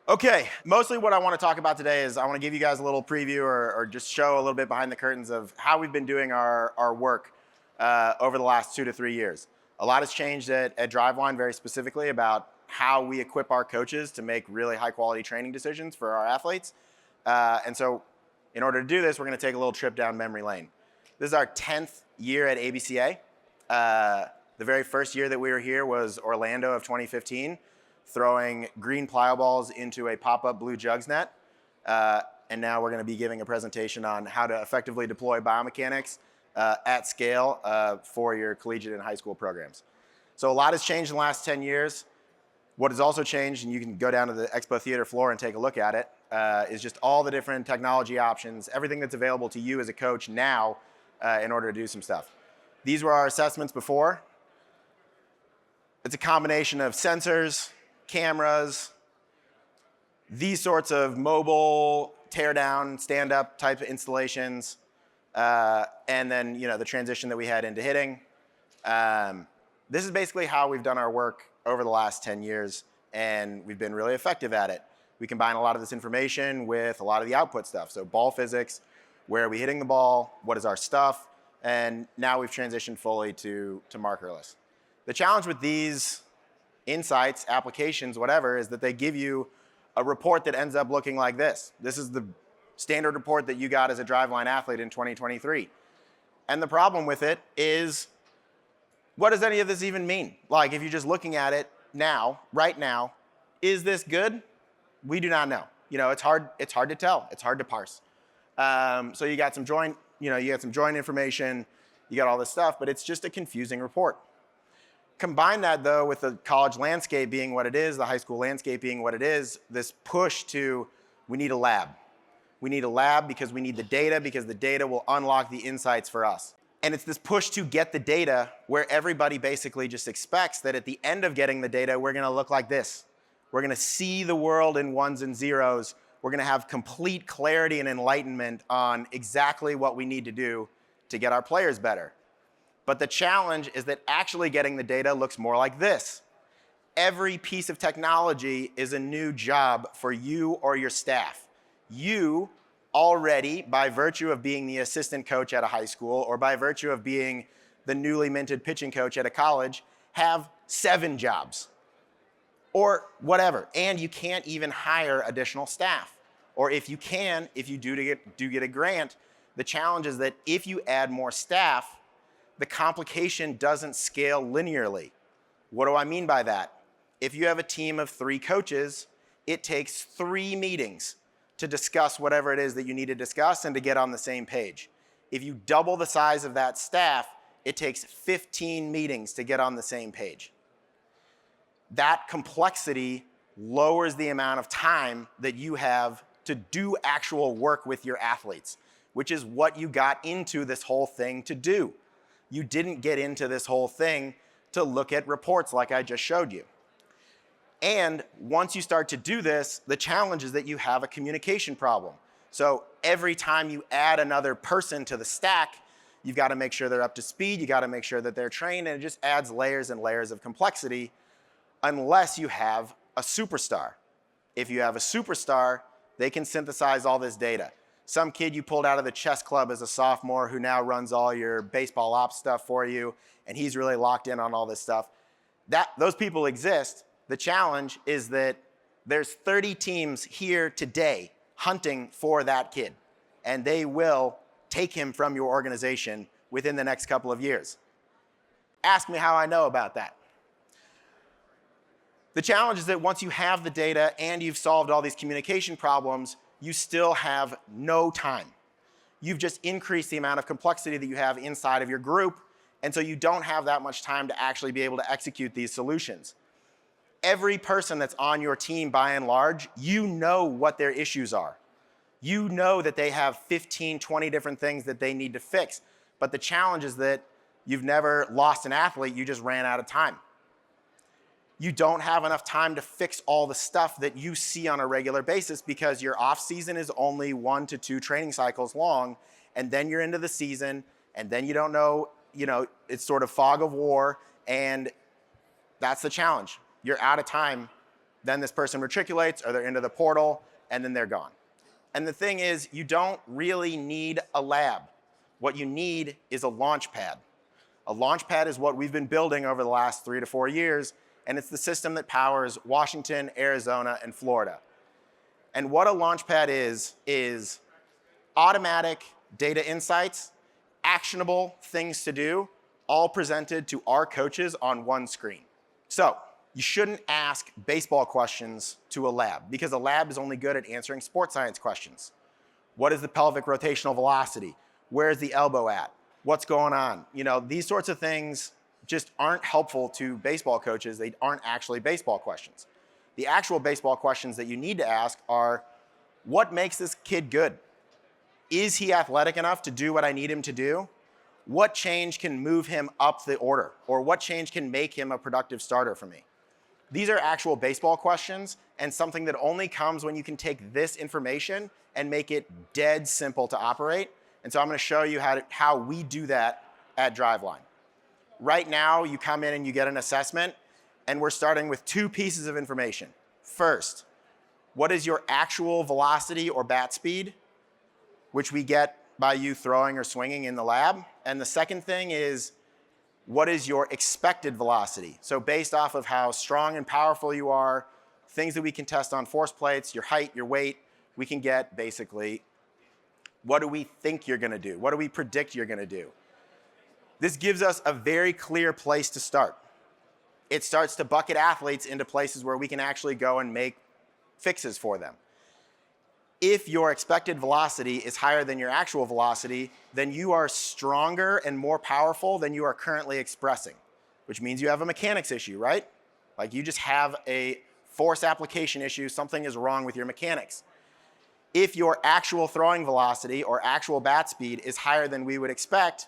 Okay, mostly what I want to talk about today is I want to give you guys a little preview or just show a little bit behind the curtains of how we've been doing our work over the last 2 to 3 years. A lot has changed at Driveline very specifically about how we equip our coaches to make really high quality training decisions for our athletes. And so in order to do this, we're going to take a little trip down memory lane. This is our 10th year at ABCA. The very first year that we were here was Orlando of 2015. Throwing green plyo balls into a pop-up blue jugs net. And now we're going to be giving a presentation on how to effectively deploy biomechanics at scale for your collegiate and high school programs. So a lot has changed in the last 10 years. What has also changed, and you can go down to the Expo Theater floor and take a look at it, is just all the different technology options, everything that's available to you as a coach now in order to do some stuff. These were our assessments before. It's a combination of sensors, cameras, these sorts of mobile teardown, stand-up type of installations, and then the transition that we had into hitting. This is basically how we've done our work over the last 10 years, and we've been really effective at it. We combine a lot of this information with a lot of the output stuff. So ball physics, where are we hitting the ball, what is our stuff, and now we've transitioned fully to markerless. The challenge with these insights, applications, whatever, is that they give you a report that ends up looking like this. This is the standard report that you got as a Driveline athlete in 2023. And the problem with it is, what does any of this even mean? Like, if you're just looking at it now, right now, is this good? We do not know. It's hard to tell. It's hard to parse. So you got some joint, you got some joint information, you got all this stuff, but it's just a confusing report. Combine that, though, with the college landscape being what it is, the high school landscape being what it is, this push to, we need a lab. We need a lab because we need the data, because the data will unlock the insights for us. And it's this push to get the data where everybody basically just expects that at the end of getting the data, we're going to look like this. We're going to see the world in ones and zeros. We're going to have complete clarity and enlightenment on exactly what we need to do to get our players better. But the challenge is that actually getting the data looks more like this. Every piece of technology is a new job for you or your staff. You already, by virtue of being the assistant coach at a high school or by virtue of being the newly minted pitching coach at a college, have 7 jobs or whatever. And you can't even hire additional staff. Or if you can, if you do get a grant, the challenge is that if you add more staff, the complication doesn't scale linearly. What do I mean by that? If you have a team of 3 coaches, it takes 3 meetings to discuss whatever it is that you need to discuss and to get on the same page. If you double the size of that staff, it takes 15 meetings to get on the same page. That complexity lowers the amount of time that you have to do actual work with your athletes, which is what you got into this whole thing to do. You didn't get into this whole thing to look at reports like I just showed you. And once you start to do this, the challenge is that you have a communication problem. So every time you add another person to the stack, you've got to make sure they're up to speed, you got to make sure that they're trained, and it just adds layers and layers of complexity unless you have a superstar. If you have a superstar, they can synthesize all this data. Some kid you pulled out of the chess club as a sophomore who now runs all your baseball ops stuff for you, and he's really locked in on all this stuff. Those people exist. The challenge is that there's 30 teams here today hunting for that kid, and they will take him from your organization within the next couple of years. Ask me how I know about that. The challenge is that once you have the data and you've solved all these communication problems, you still have no time. You've just increased the amount of complexity that you have inside of your group, and so you don't have that much time to actually be able to execute these solutions. Every person that's on your team, by and large, you know what their issues are. You know that they have 15, 20 different things that they need to fix, but the challenge is that you've never lost an athlete, you just ran out of time. You don't have enough time to fix all the stuff that you see on a regular basis because your off season is only 1 to 2 training cycles long, and then you're into the season, and then you don't know, it's sort of fog of war, and that's the challenge. You're out of time Then this person matriculates or they're into the portal and then they're gone. And the thing is, you don't really need a lab. What you need is a Launchpad. A Launchpad is what we've been building over the last 3 to 4 years, and it's the system that powers Washington, Arizona, and Florida. And what a Launchpad is automatic data insights, actionable things to do, all presented to our coaches on one screen. So you shouldn't ask baseball questions to a lab because a lab is only good at answering sports science questions. What is the pelvic rotational velocity? Where's the elbow at? What's going on? You know, these sorts of things just aren't helpful to baseball coaches. They aren't actually baseball questions. The actual baseball questions that you need to ask are, what makes this kid good? Is he athletic enough to do what I need him to do? What change can move him up the order? Or what change can make him a productive starter for me? These are actual baseball questions and something that only comes when you can take this information and make it dead simple to operate. And so I'm going to show you how we do that at Driveline. Right now, you come in and you get an assessment, and we're starting with 2 pieces of information. First, what is your actual velocity or bat speed, which we get by you throwing or swinging in the lab. And the second thing is, what is your expected velocity? So based off of how strong and powerful you are, things that we can test on force plates, your height, your weight, we can get basically, what do we think you're gonna do? What do we predict you're gonna do? This gives us a very clear place to start. It starts to bucket athletes into places where we can actually go and make fixes for them. If your expected velocity is higher than your actual velocity, then you are stronger and more powerful than you are currently expressing, which means you have a mechanics issue, right? Like you just have a force application issue, something is wrong with your mechanics. If your actual throwing velocity or actual bat speed is higher than we would expect,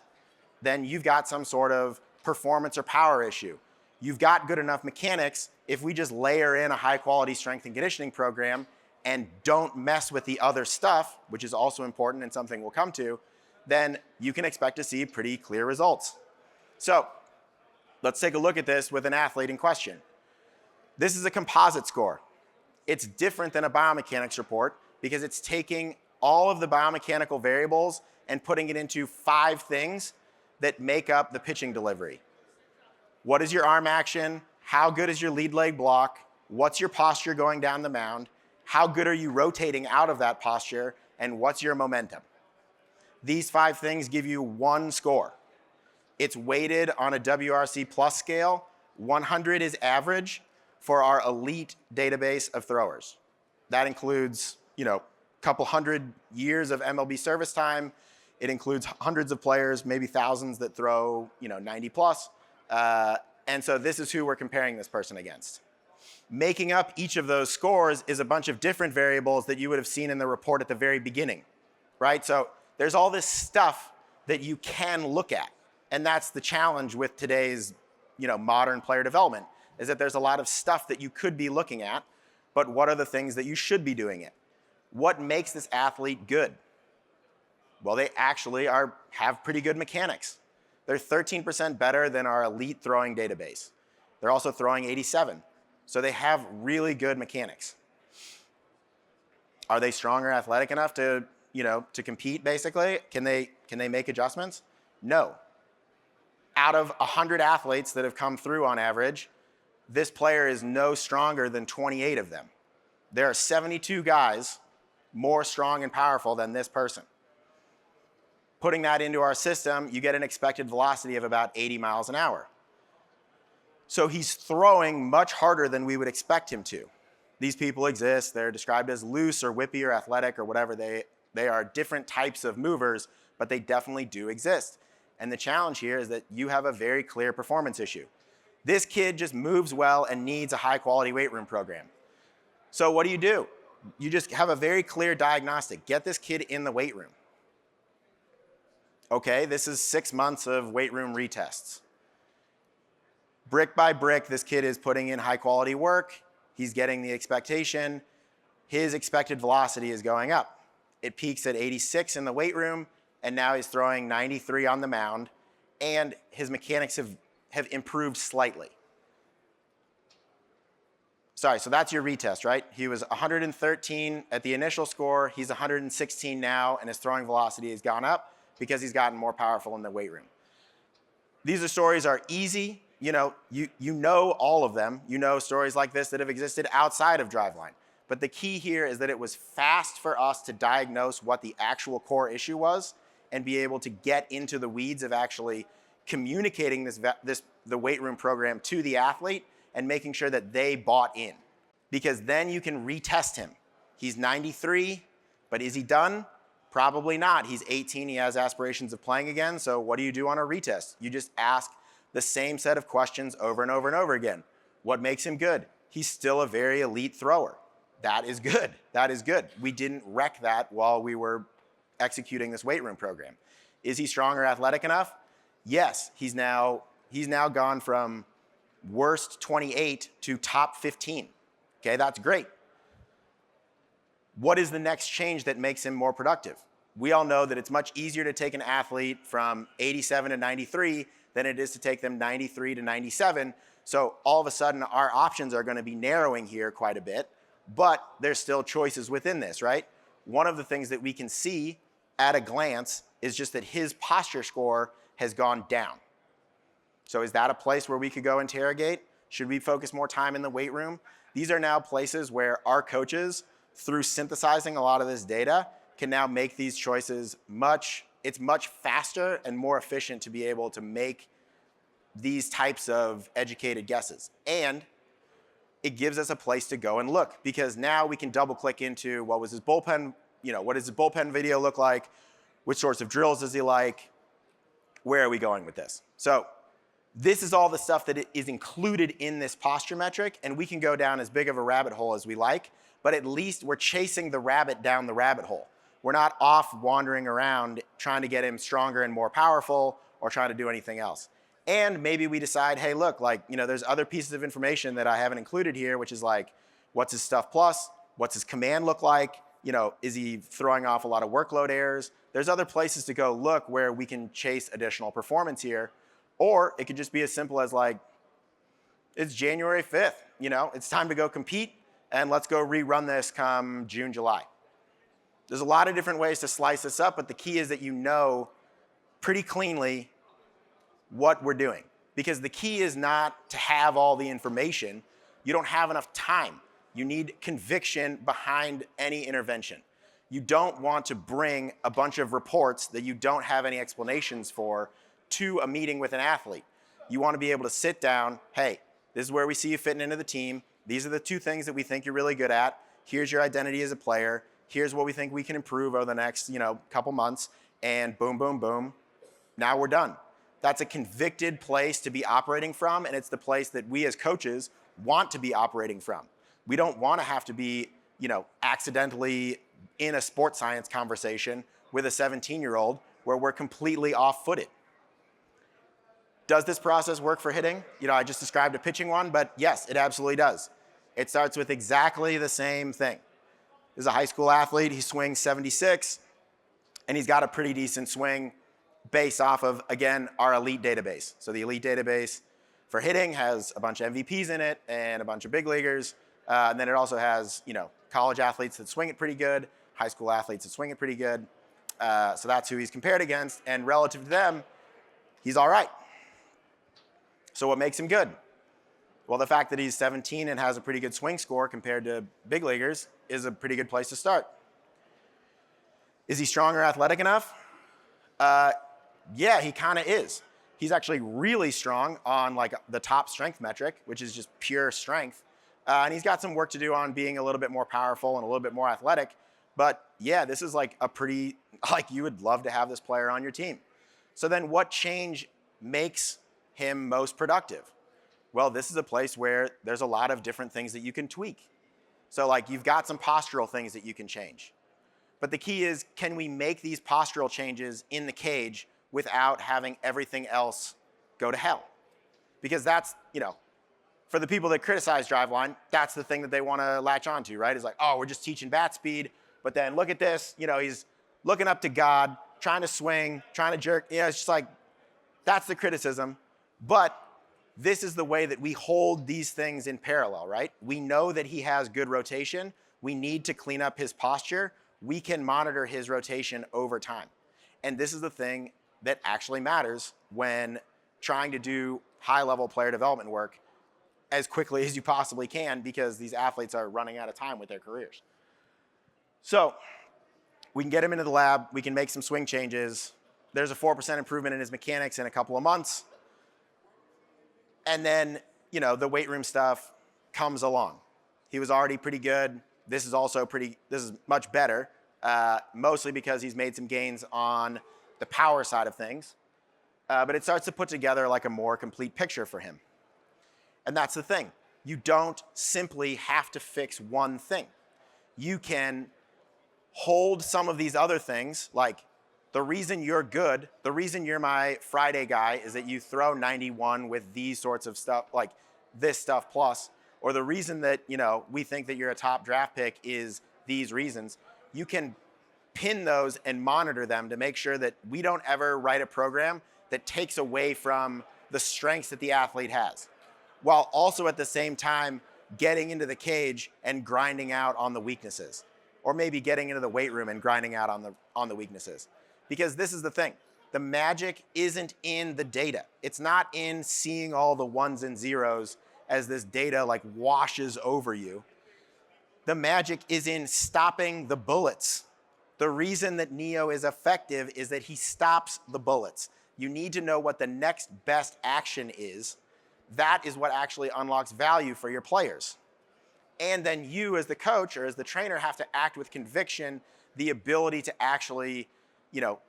then you've got some sort of performance or power issue. You've got good enough mechanics. If we just layer in a high quality strength and conditioning program and don't mess with the other stuff, which is also important and something we'll come to, then you can expect to see pretty clear results. So let's take a look at this with an athlete in question. This is a composite score. It's different than a biomechanics report because it's taking all of the biomechanical variables and putting it into 5 things that make up the pitching delivery. What is your arm action? How good is your lead leg block? What's your posture going down the mound? How good are you rotating out of that posture? And what's your momentum? These 5 things give you 1 score. It's weighted on a WRC plus scale. 100 is average for our elite database of throwers. That includes, a couple hundred years of MLB service time. It includes hundreds of players, maybe thousands that throw, 90 plus. And so this is who we're comparing this person against. Making up each of those scores is a bunch of different variables that you would have seen in the report at the very beginning, right? So there's all this stuff that you can look at. And that's the challenge with today's, modern player development, is that there's a lot of stuff that you could be looking at, but what are the things that you should be doing it? What makes this athlete good? Well, they actually have pretty good mechanics. They're 13% better than our elite throwing database. They're also throwing 87. So they have really good mechanics. Are they strong or athletic enough to compete basically? Can they make adjustments? No. Out of 100 athletes that have come through on average, this player is no stronger than 28 of them. There are 72 guys more strong and powerful than this person. Putting that into our system, you get an expected velocity of about 80 miles an hour. So he's throwing much harder than we would expect him to. These people exist. They're described as loose or whippy or athletic or whatever. They are different types of movers, but they definitely do exist. And the challenge here is that you have a very clear performance issue. This kid just moves well and needs a high quality weight room program. So what do? You just have a very clear diagnostic. Get this kid in the weight room. Okay, this is 6 months of weight room retests. Brick by brick, this kid is putting in high quality work. He's getting the expectation. His expected velocity is going up. It peaks at 86 in the weight room, and now he's throwing 93 on the mound, and his mechanics have improved slightly. Sorry, so that's your retest, right? He was 113 at the initial score. He's 116 now, and his throwing velocity has gone up because he's gotten more powerful in the weight room. These stories are easy. You know all of them. You know stories like this that have existed outside of Driveline. But the key here is that it was fast for us to diagnose what the actual core issue was and be able to get into the weeds of actually communicating the weight room program to the athlete and making sure that they bought in. Because then you can retest him. He's 93, but is he done? Probably not. He's 18, he has aspirations of playing again, so what do you do on a retest? You just ask the same set of questions over and over and over again. What makes him good? He's still a very elite thrower. That is good. That is good. We didn't wreck that while we were executing this weight room program. Is he strong or athletic enough? Yes. He's now gone from worst 28 to top 15. Okay, that's great. What is the next change that makes him more productive? We all know that it's much easier to take an athlete from 87 to 93 than it is to take them 93 to 97. So all of a sudden, our options are going to be narrowing here quite a bit, but there's still choices within this, right? One of the things that we can see at a glance is just that his posture score has gone down. So is that a place where we could go interrogate? Should we focus more time in the weight room? These are now places where our coaches, through synthesizing a lot of this data, can now make these choices it's much faster and more efficient to be able to make these types of educated guesses. And it gives us a place to go and look, because now we can double click into what was his bullpen, what does his bullpen video look like? Which sorts of drills does he like? Where are we going with this? So this is all the stuff that is included in this posture metric, and we can go down as big of a rabbit hole as we like, but at least we're chasing the rabbit down the rabbit hole. We're not off wandering around trying to get him stronger and more powerful or trying to do anything else. And maybe we decide, hey, look, there's other pieces of information that I haven't included here, which is like, what's his stuff plus? What's his command look like? Is he throwing off a lot of workload errors? There's other places to go look where we can chase additional performance here. Or it could just be as simple as it's January 5th, it's time to go compete, and let's go rerun this come June, July. There's a lot of different ways to slice this up, but the key is that you know pretty cleanly what we're doing. Because the key is not to have all the information. You don't have enough time. You need conviction behind any intervention. You don't want to bring a bunch of reports that you don't have any explanations for to a meeting with an athlete. You want to be able to sit down, hey, this is where we see you fitting into the team. These are the two things that we think you're really good at. Here's your identity as a player. Here's what we think we can improve over the next, couple months. And boom, boom, boom. Now we're done. That's a convicted place to be operating from, and it's the place that we as coaches want to be operating from. We don't want to have to be, accidentally in a sports science conversation with a 17-year-old where we're completely off-footed. Does this process work for hitting? I just described a pitching one, but yes, it absolutely does. It starts with exactly the same thing. This is a high school athlete. He swings 76, and he's got a pretty decent swing based off of, again, our elite database. So the elite database for hitting has a bunch of MVPs in it and a bunch of big leaguers. And then it also has, college athletes that swing it pretty good, high school athletes that swing it pretty good. So that's who he's compared against. And relative to them, he's all right. So what makes him good? Well, the fact that he's 17 and has a pretty good swing score compared to big leaguers is a pretty good place to start. Is he strong or athletic enough? Yeah, he kind of is. He's actually really strong on the top strength metric, which is just pure strength. And he's got some work to do on being a little bit more powerful and a little bit more athletic. But yeah, this is a pretty, you would love to have this player on your team. So then what change makes him most productive? Well, this is a place where there's a lot of different things that you can tweak. So you've got some postural things that you can change. But the key is, can we make these postural changes in the cage without having everything else go to hell? Because that's, for the people that criticize Driveline, that's the thing that they want to latch onto, right? It's we're just teaching bat speed, but then look at this, he's looking up to God, trying to swing, trying to jerk. It's just that's the criticism. But This is the way that we hold these things in parallel, right? We know that he has good rotation. We need to clean up his posture. We can monitor his rotation over time. And this is the thing that actually matters when trying to do high-level player development work as quickly as you possibly can, because these athletes are running out of time with their careers. So we can get him into the lab. We can make some swing changes. There's a 4% improvement in his mechanics in a couple of months. And then, the weight room stuff comes along. He was already pretty good. This is much better, mostly because he's made some gains on the power side of things. But it starts to put together like a more complete picture for him. And that's the thing. You don't simply have to fix one thing. You can hold some of these other things, like the reason you're good, the reason you're my Friday guy is that you throw 91 with these sorts of stuff, like this stuff plus, or the reason that, we think that you're a top draft pick is these reasons. You can pin those and monitor them to make sure that we don't ever write a program that takes away from the strengths that the athlete has, while also at the same time getting into the cage and grinding out on the weaknesses, or maybe getting into the weight room and grinding out on the weaknesses. Because this is the thing. The magic isn't in the data. It's not in seeing all the ones and zeros as this data like washes over you. The magic is in stopping the bullets. The reason that Neo is effective is that he stops the bullets. You need to know what the next best action is. That is what actually unlocks value for your players. And then you as the coach or as the trainer have to act with conviction, the ability to actually,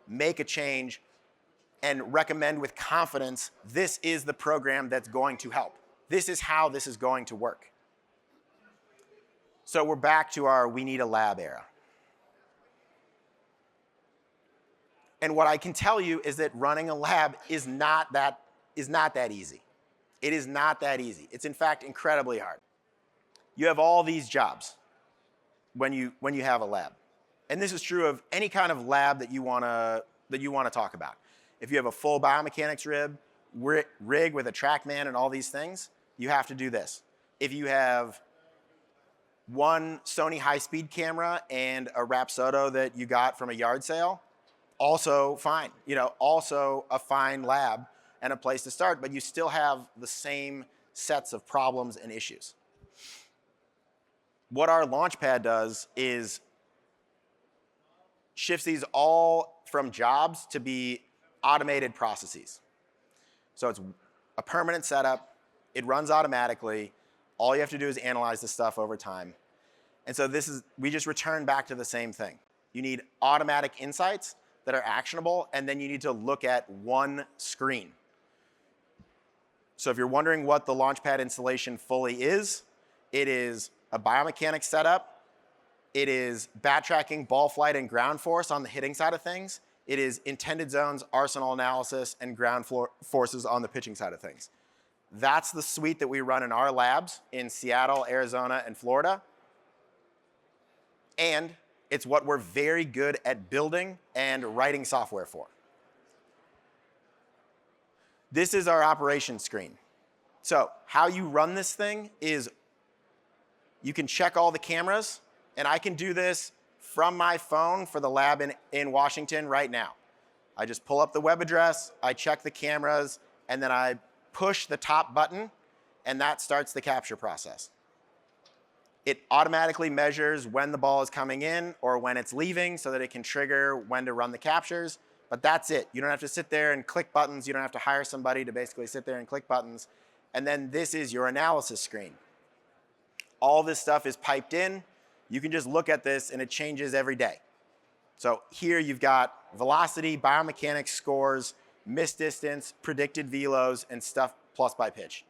make a change and recommend with confidence, this is the program that's going to help. This is how this is going to work. So we're back to our we need a lab era. And what I can tell you is that running a lab is not that easy. It is not that easy. It's in fact incredibly hard. You have all these jobs when you have a lab. And this is true of any kind of lab that you want to talk about. If you have a full biomechanics rig with a TrackMan and all these things, you have to do this. If you have one Sony high-speed camera and a Rapsodo that you got from a yard sale, also fine. Also a fine lab and a place to start, but you still have the same sets of problems and issues. What our Launchpad does is shifts these all from jobs to be automated processes. So it's a permanent setup. It runs automatically. All you have to do is analyze the stuff over time. And so we just return back to the same thing. You need automatic insights that are actionable, and then you need to look at one screen. So if you're wondering what the Launchpad installation fully is, it is a biomechanics setup. It is bat tracking, ball flight, and ground force on the hitting side of things. It is intended zones, arsenal analysis, and ground forces on the pitching side of things. That's the suite that we run in our labs in Seattle, Arizona, and Florida. And it's what we're very good at building and writing software for. This is our operations screen. So how you run this thing is you can check all the cameras, and I can do this from my phone for the lab in Washington right now. I just pull up the web address, I check the cameras, and then I push the top button, and that starts the capture process. It automatically measures when the ball is coming in or when it's leaving so that it can trigger when to run the captures, but that's it. You don't have to sit there and click buttons. You don't have to hire somebody to basically sit there and click buttons. And then this is your analysis screen. All this stuff is piped in. You can just look at this and it changes every day. So here you've got velocity, biomechanics scores, miss distance, predicted velos, and stuff plus by pitch.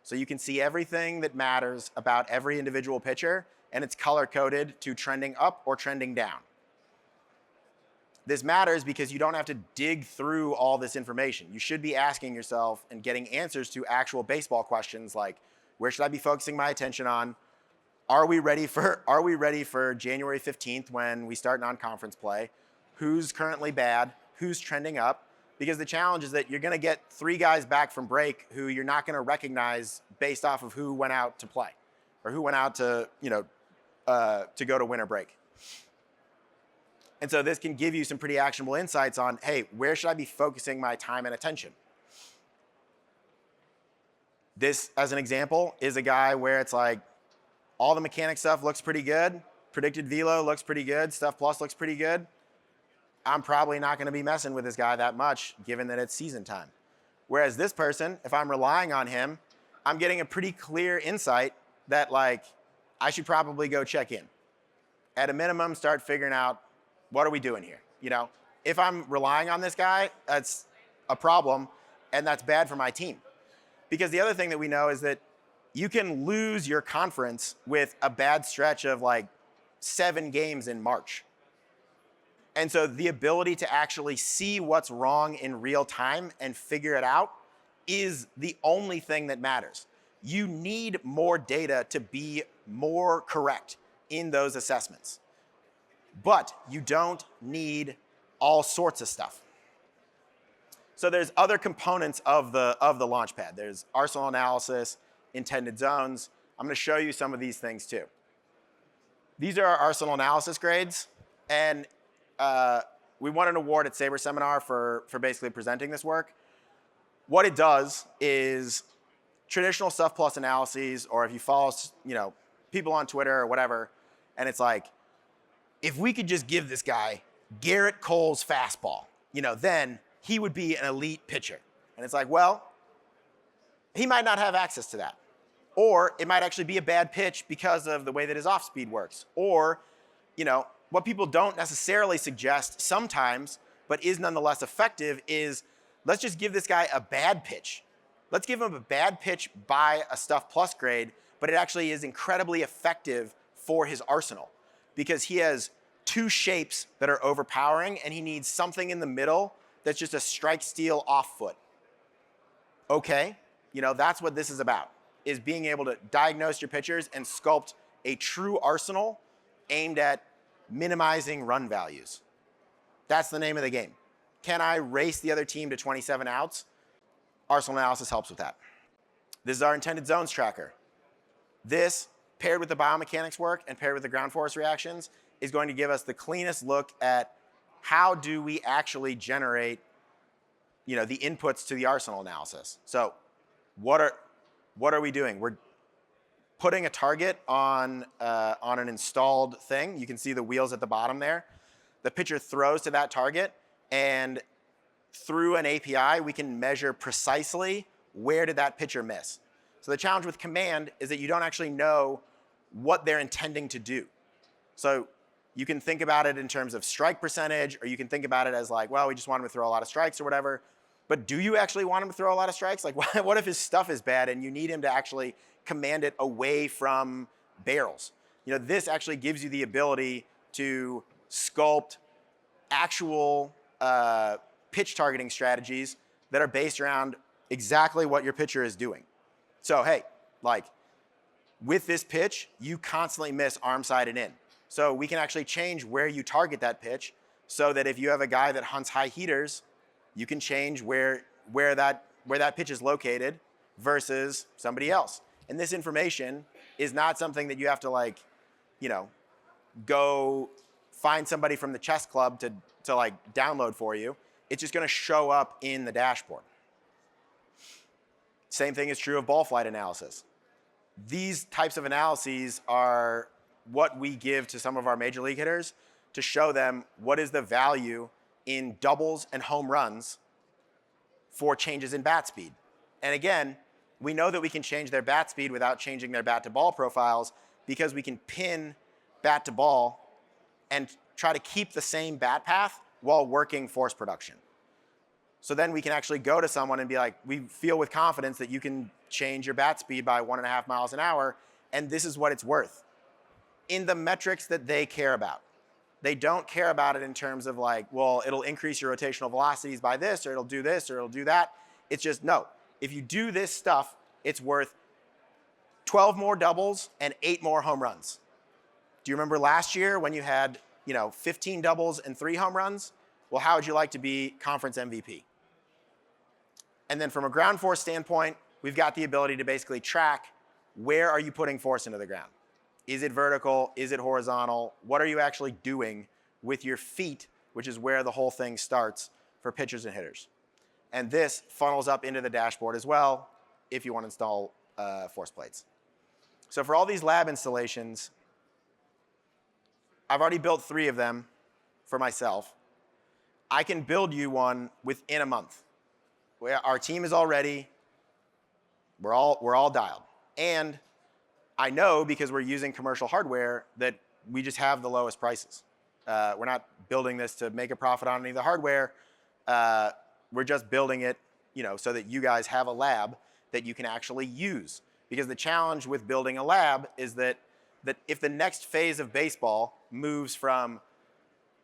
So you can see everything that matters about every individual pitcher, and it's color-coded to trending up or trending down. This matters because you don't have to dig through all this information. You should be asking yourself and getting answers to actual baseball questions like, where should I be focusing my attention on? Are we ready for January 15th when we start non-conference play? Who's currently bad? Who's trending up? Because the challenge is that you're going to get 3 guys back from break who you're not going to recognize based off of who went out to play or who went out to, to go to winter break. And so this can give you some pretty actionable insights on, hey, where should I be focusing my time and attention? This, as an example, is a guy where it's like all the mechanic stuff looks pretty good. Predicted velo looks pretty good. Stuff plus looks pretty good. I'm probably not going to be messing with this guy that much given that it's season time. Whereas this person, if I'm relying on him, I'm getting a pretty clear insight that like I should probably go check in. At a minimum, start figuring out what are we doing here? If I'm relying on this guy, that's a problem and that's bad for my team. Because the other thing that we know is that you can lose your conference with a bad stretch of like 7 games in March. And so the ability to actually see what's wrong in real time and figure it out is the only thing that matters. You need more data to be more correct in those assessments. But you don't need all sorts of stuff. So there's other components of the Launchpad. There's arsenal analysis, intended zones. I'm going to show you some of these things too. These are our arsenal analysis grades, and we won an award at Sabre Seminar for basically presenting this work. What it does is traditional stuff plus analyses, or if you follow people on Twitter or whatever, and it's like, if we could just give this guy Garrett Cole's fastball, then he would be an elite pitcher. And it's like, well, he might not have access to that. Or it might actually be a bad pitch because of the way that his off speed works. Or, what people don't necessarily suggest sometimes, but is nonetheless effective, is let's just give this guy a bad pitch. Let's give him a bad pitch by a stuff plus grade, but it actually is incredibly effective for his arsenal because he has 2 shapes that are overpowering and he needs something in the middle that's just a strike steal off foot. Okay, that's what this is about, is being able to diagnose your pitchers and sculpt a true arsenal aimed at minimizing run values. That's the name of the game. Can I race the other team to 27 outs? Arsenal analysis helps with that. This is our intended zones tracker. This, paired with the biomechanics work and paired with the ground force reactions, is going to give us the cleanest look at how do we actually generate, the inputs to the arsenal analysis. So what are we doing? We're putting a target on an installed thing. You can see the wheels at the bottom there. The pitcher throws to that target, and through an API, we can measure precisely where did that pitcher miss. So the challenge with command is that you don't actually know what they're intending to do. So you can think about it in terms of strike percentage, or you can think about it as like, well, we just want him to throw a lot of strikes or whatever. But do you actually want him to throw a lot of strikes? Like, what if his stuff is bad and you need him to actually command it away from barrels? This actually gives you the ability to sculpt actual pitch targeting strategies that are based around exactly what your pitcher is doing. So, hey, with this pitch, you constantly miss arm side and in. So we can actually change where you target that pitch so that if you have a guy that hunts high heaters, you can change where that pitch is located versus somebody else. And this information is not something that you have to go find somebody from the chess club to download for you. It's just going to show up in the dashboard. Same thing is true of ball flight analysis. These types of analyses are what we give to some of our major league hitters to show them what is the value in doubles and home runs for changes in bat speed. And again, we know that we can change their bat speed without changing their bat to ball profiles because we can pin bat to ball and try to keep the same bat path while working force production. So then we can actually go to someone and be like, we feel with confidence that you can change your bat speed by 1.5 miles an hour, and this is what it's worth. In the metrics that they care about. They don't care about it in terms of well, it'll increase your rotational velocities by this, or it'll do this, or it'll do that. It's just, no, if you do this stuff, it's worth 12 more doubles and 8 more home runs. Do you remember last year when you had 15 doubles and 3 home runs? Well, how would you like to be conference MVP? And then from a ground force standpoint, we've got the ability to basically track where are you putting force into the ground. Is it vertical? Is it horizontal? What are you actually doing with your feet, which is where the whole thing starts for pitchers and hitters. And this funnels up into the dashboard as well if you want to install force plates. So for all these lab installations, I've already built 3 of them for myself. I can build you one within a month. Our team is all ready. We're all dialed. And I know, because we're using commercial hardware, that we just have the lowest prices. We're not building this to make a profit on any of the hardware. We're just building it, so that you guys have a lab that you can actually use. Because the challenge with building a lab is that if the next phase of baseball moves from,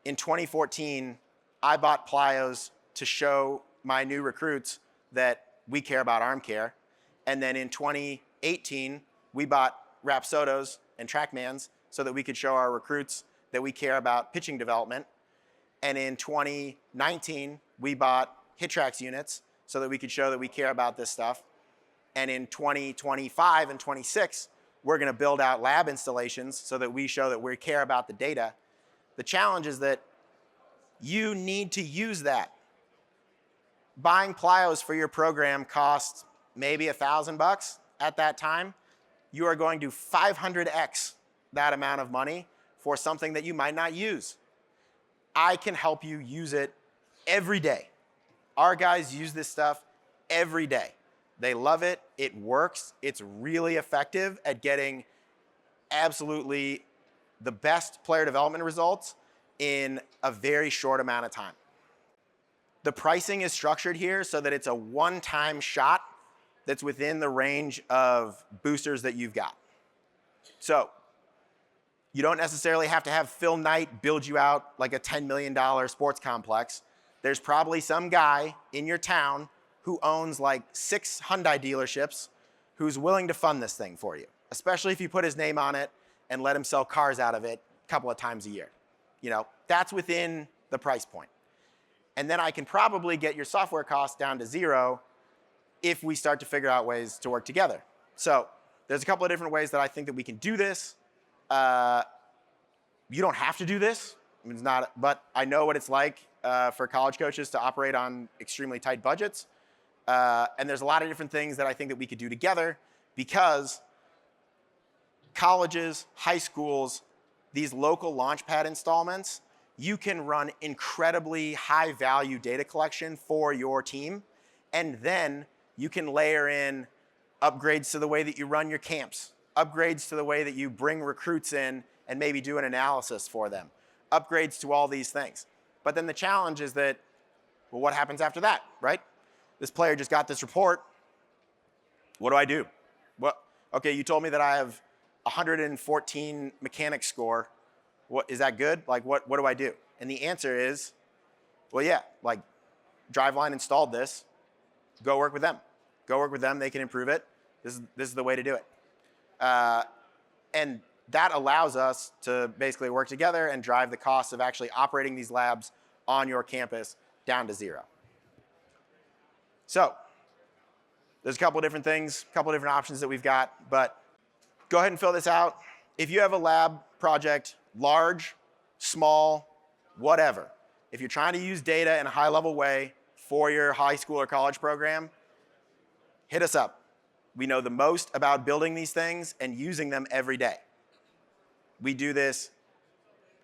in 2014, I bought plyos to show my new recruits that we care about arm care. And then in 2018, we bought Rapsodos and Trackmans so that we could show our recruits that we care about pitching development. And in 2019, we bought HitTrax units so that we could show that we care about this stuff. And in 2025 and 26, we're going to build out lab installations so that we show that we care about the data. The challenge is that you need to use that. Buying plyos for your program costs maybe $1,000 at that time. You are going to 500x that amount of money for something that you might not use. I can help you use it every day. Our guys use this stuff every day. They love it. It works. It's really effective at getting absolutely the best player development results in a very short amount of time. The pricing is structured here so that it's a one-time shot that's within the range of boosters that you've got. So you don't necessarily have to have Phil Knight build you out like a $10 million sports complex. There's probably some guy in your town who owns like 6 Hyundai dealerships who's willing to fund this thing for you, especially if you put his name on it and let him sell cars out of it a couple of times a year. That's within the price point. And then I can probably get your software costs down to 0 if we start to figure out ways to work together. So there's a couple of different ways that I think that we can do this. You don't have to do this. It's not, but I know what it's like for college coaches to operate on extremely tight budgets. And there's a lot of different things that I think that we could do together, because colleges, high schools, these local Launchpad installments, you can run incredibly high value data collection for your team. And then you can layer in upgrades to the way that you run your camps, upgrades to the way that you bring recruits in and maybe do an analysis for them, upgrades to all these things. But then the challenge is that, well, what happens after that, right? This player just got this report. What do I do? Well, okay, you told me that I have 114 mechanics score. What, is that good? Like, what do I do? And the answer is, well, yeah, like Driveline installed this. Go work with them. Go work with them. They can improve it. This is the way to do it. And that allows us to basically work together and drive the costs of actually operating these labs on your campus down to 0. So there's a couple of different things, a couple of different options that we've got, but go ahead and fill this out. If you have a lab project, large, small, whatever, if you're trying to use data in a high-level way for your high school or college program, hit us up. We know the most about building these things and using them every day. We do this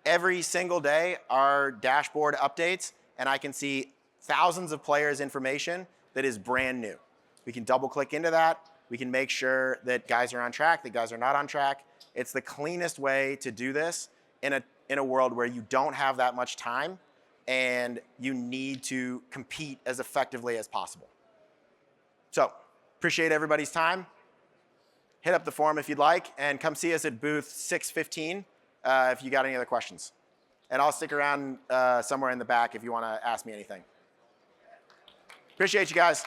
every single day. Our dashboard updates, and I can see thousands of players' information that is brand new. We can double-click into that. We can make sure that guys are on track, that guys are not on track. It's the cleanest way to do this in a world where you don't have that much time and you need to compete as effectively as possible. So, appreciate everybody's time. Hit up the forum if you'd like, and come see us at booth 615 if you got any other questions. And I'll stick around somewhere in the back if you want to ask me anything. Appreciate you guys.